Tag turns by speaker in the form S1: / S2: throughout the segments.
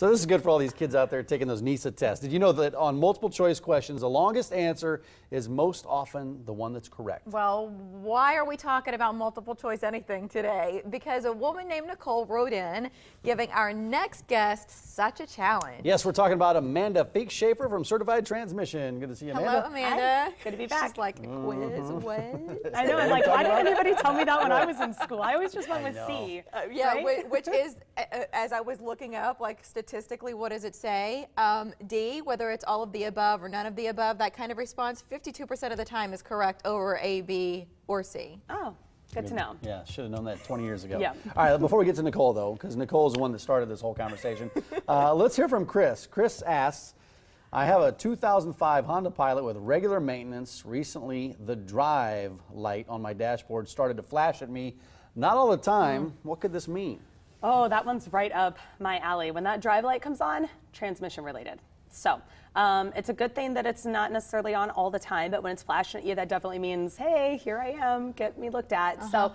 S1: So this is good for all these kids out there taking those NISA tests. Did you know that on multiple choice questions, the longest answer is most often the one that's correct?
S2: Well, why are we talking about multiple choice anything today? Because a woman named Nicole wrote in, giving our next guest such a challenge.
S1: Yes, we're talking about Amanda Fink Shaeffer from Certified Transmission. Good to see you, Amanda.
S2: Hello, Amanda.
S3: Hi. Good to be back.
S2: She's like, quiz, what?
S3: I know, I'm like, why didn't anybody tell me that when I was in school? I always just went with C.
S2: Yeah,
S3: right?
S2: which is, as I was looking up, like statistically, what does it say? D, whether it's all of the above or none of the above, that kind of response, 52% of the time is correct over A, B, or C.
S3: Oh, good to know.
S1: Yeah, should have known that 20 years ago.
S3: Yeah.
S1: All right, before we get to Nicole, though, because Nicole's the one that started this whole conversation, let's hear from Chris. Chris asks, I have a 2005 Honda Pilot with regular maintenance. Recently, the drive light on my dashboard started to flash at me. Not all the time. What could this mean?
S3: Oh, that one's right up my alley. When that drive light comes on, transmission related. So it's a good thing that it's not necessarily on all the time, but when it's flashing at you, that definitely means, hey, here I am, get me looked at. So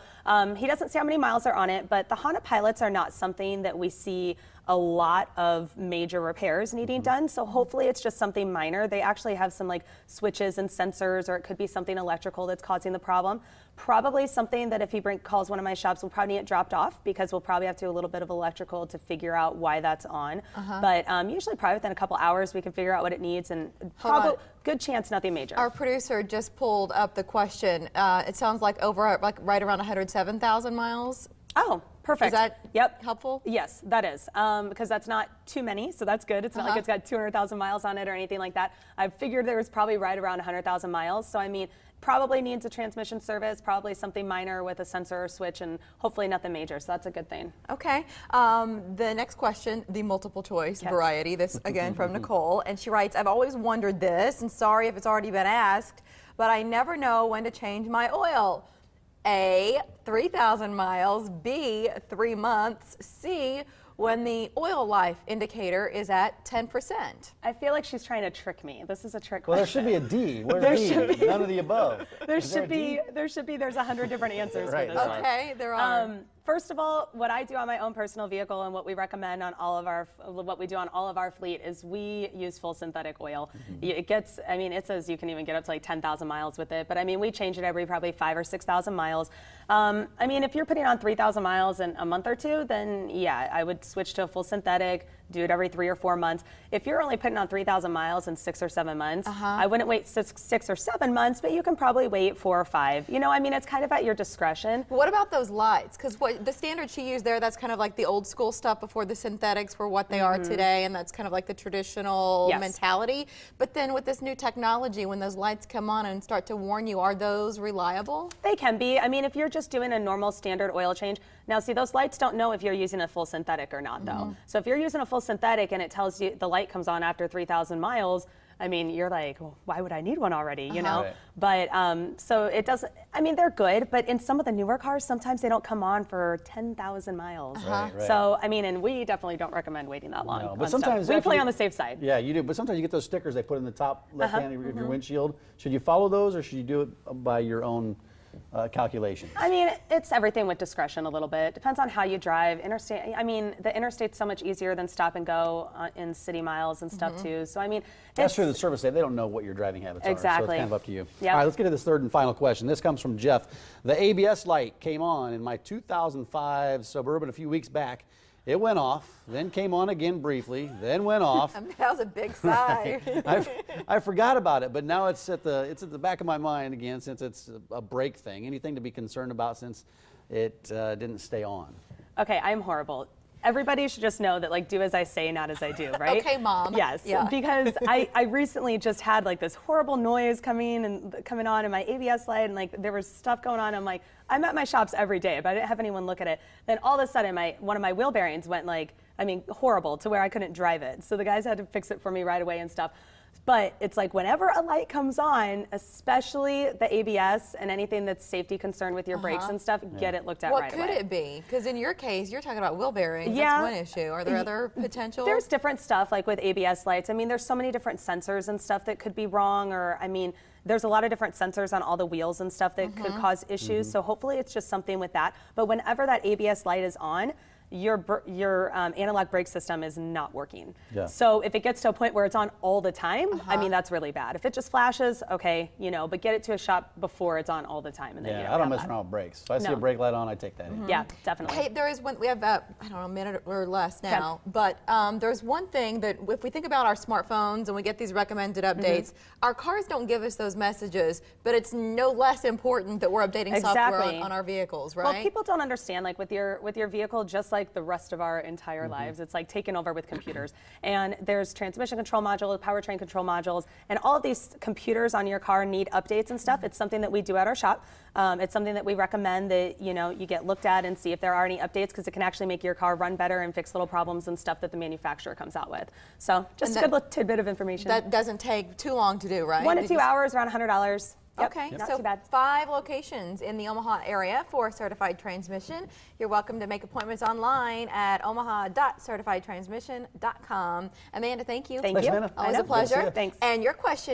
S3: he doesn't see how many miles are on it, but the Honda Pilots are not something that we see a lot of major repairs needing done. So hopefully it's just something minor. They actually have some like switches and sensors, or it could be something electrical that's causing the problem. Probably something that if he calls one of my shops, we'll probably need it dropped off, because we'll probably have to do a little bit of electrical to figure out why that's on. But usually probably within a couple hours we can figure out what it needs, and probably good chance nothing major.
S2: Our producer just pulled up the question. It sounds like over right around 107,000 miles.
S3: Oh, perfect.
S2: Is that helpful?
S3: Yes, that is, because that's not too many, so that's good. It's not like it's got 200,000 miles on it or anything like that. I figured there was probably right around 100,000 miles, so I mean, probably needs a transmission service, probably something minor with a sensor or switch, and hopefully nothing major, so that's a good thing.
S2: Okay. The next question, the multiple choice variety, this again from Nicole, and she writes, I've always wondered this, and sorry if it's already been asked, but I never know when to change my oil. A, 3,000 miles, B, 3 months, C, when the oil life indicator is at 10%.
S3: I feel like she's trying to trick me. This is a trick
S1: Well,
S3: question.
S1: there should be a D. Where's D? None of the above.
S3: There's 100 different answers for this one.
S2: Okay, there are.
S3: First of all, what I do on my own personal vehicle and what we recommend on what we do on all of our fleet is we use full synthetic oil. It gets, I mean, it says you can even get up to like 10,000 miles with it, but I mean, we change it every probably 5,000 or 6,000 miles. I mean, if you're putting on 3,000 miles in a month or two, then yeah, I would switch to a full synthetic, do it every 3 or 4 months. If you're only putting on 3,000 miles in 6 or 7 months, I wouldn't wait six or 7 months, but you can probably wait 4 or 5. You know, I mean, it's kind of at your discretion.
S2: What about those lights? Because the standard she used there, that's kind of like the old school stuff before the synthetics were what they are today, and that's kind of like the traditional mentality. But then with this new technology, when those lights come on and start to warn you, are those reliable?
S3: They can be. I mean, if you're just doing a normal standard oil change, now see, those lights don't know if you're using a full synthetic or not, though. So if you're using a full synthetic and it tells you the light comes on after 3,000 miles, I mean, you're like, well, why would I need one already, you know? But so it doesn't, I mean, they're good, but in some of the newer cars, sometimes they don't come on for 10,000 miles. So, I mean, and we definitely don't recommend waiting that long.
S1: No, but sometimes
S3: we play on the safe side.
S1: Yeah, you do, but sometimes you get those stickers they put in the top left-hand of your windshield. Should you follow those, or should you do it by your own calculations?
S3: I mean, it's everything with discretion a little bit. Depends on how you drive. Interstate, I mean, the interstate's so much easier than stop and go in city miles and stuff too. So I mean,
S1: that's true. The service they don't know what your driving habits are, so it's kind of up to you.
S3: Yep.
S1: All right, let's get to this third and final question. This comes from Jeff. The ABS light came on in my 2005 Suburban a few weeks back. It went off, then came on again briefly, then went off.
S2: That was a big sigh.
S1: I forgot about it, but now it's at the back of my mind again, since it's a brake thing. Anything to be concerned about since it didn't stay on?
S3: Okay, I'm horrible. Everybody should just know that, like, do as I say, not as I do, right?
S2: Okay, Mom.
S3: Yes, because I recently just had like this horrible noise coming on in my ABS light, and like there was stuff going on. I'm like, I'm at my shops every day, but I didn't have anyone look at it. Then all of a sudden, one of my wheel bearings went like, I mean, horrible, to where I couldn't drive it. So the guys had to fix it for me right away and stuff. But it's like whenever a light comes on, especially the ABS and anything that's safety concerned with your brakes and stuff, get it looked at right away.
S2: What could it be? Because in your case, you're talking about wheel bearings. That's one issue. Are there other potential?
S3: There's different stuff, like with ABS lights. I mean, there's so many different sensors and stuff that could be wrong, or I mean, there's a lot of different sensors on all the wheels and stuff that could cause issues. So hopefully it's just something with that. But whenever that ABS light is on, your analog brake system is not working.
S1: Yeah.
S3: So if it gets to a point where it's on all the time, I mean, that's really bad. If it just flashes, okay, you know, but get it to a shop before it's on all the time. And then
S1: Yeah, I don't mess around with brakes. If I see a brake light on, I take that in.
S3: Yeah, definitely.
S2: Hey, there is one, we have, I don't know, a minute or less now, but there's one thing that if we think about our smartphones and we get these recommended updates, our cars don't give us those messages, but it's no less important that we're updating software on our vehicles, right?
S3: Well, people don't understand, like with your vehicle, just like the rest of our entire lives, it's like taken over with computers. And there's transmission control modules, powertrain control modules, and all of these computers on your car need updates and stuff. It's something that we do at our shop. It's something that we recommend that, you know, you get looked at and see if there are any updates, because it can actually make your car run better and fix little problems and stuff that the manufacturer comes out with. So just a good little tidbit of information.
S2: That doesn't take too long to do, right?
S3: 1 to 2 hours, around $100. Yep.
S2: Okay,
S3: Not
S2: so
S3: too bad.
S2: 5 locations in the Omaha area for certified transmission. You're welcome to make appointments online at omaha.certifiedtransmission.com. Amanda, thank you.
S3: Thank you.
S1: Amanda.
S2: Always a pleasure.
S3: Thanks.
S2: And your question